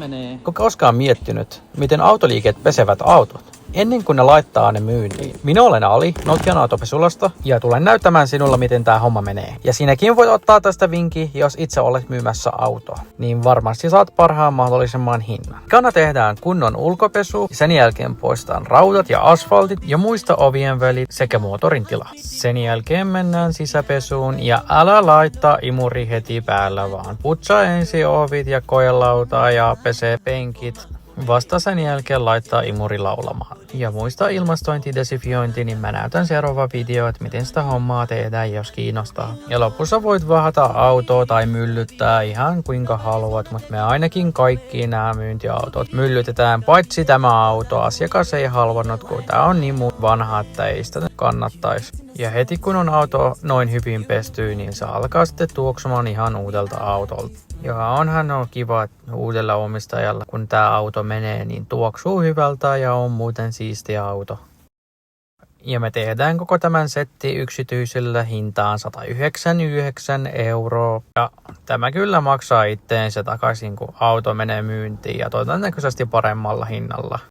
menee. Onko koskaan miettinyt, miten autoliikkeet pesevät autot ennen kuin ne laittaa ne myyntiin? Minä olen Ali Nokian autopesulasta ja tulen näyttämään sinulla, miten tämä homma menee. Ja sinäkin voit ottaa tästä vinkin, jos itse olet myymässä autoa. Niin varmasti saat parhaan mahdollisemman hinnan. Ekana tehdään kunnon ulkopesu, sen jälkeen poistetaan raudat ja asfaltit ja muista ovien välit sekä moottorin tila. Sen jälkeen mennään sisäpesuun ja älä laittaa imuri heti päällä, vaan putsaa ensin ovit ja koelautaa ja pesee penkit. Vasta sen jälkeen laittaa imuri laulamaan. Ja muista ilmastointidesifiointi, niin mä näytän seuraava video, että miten sitä hommaa tehdään, jos kiinnostaa. Ja lopussa voit vahata autoa tai myllyttää ihan kuinka haluat, mutta me ainakin kaikki nämä myyntiautot myllytetään, paitsi tämä auto. Asiakas ei halunnut, kun tää on niin vanha, että ei sitä kannattaisi. Ja heti kun on auto noin hyvin pesty, niin se alkaa sitten tuoksumaan ihan uudelta autolta. Ja onhan kiva uudella omistajalla, kun tää auto menee, niin tuoksuu hyvältä ja on muuten siistiä auto. Ja me tehdään koko tämän setti yksityisellä hintaan 199 €. Ja tämä kyllä maksaa itteensä takaisin, kun auto menee myyntiin ja todennäköisesti paremmalla hinnalla.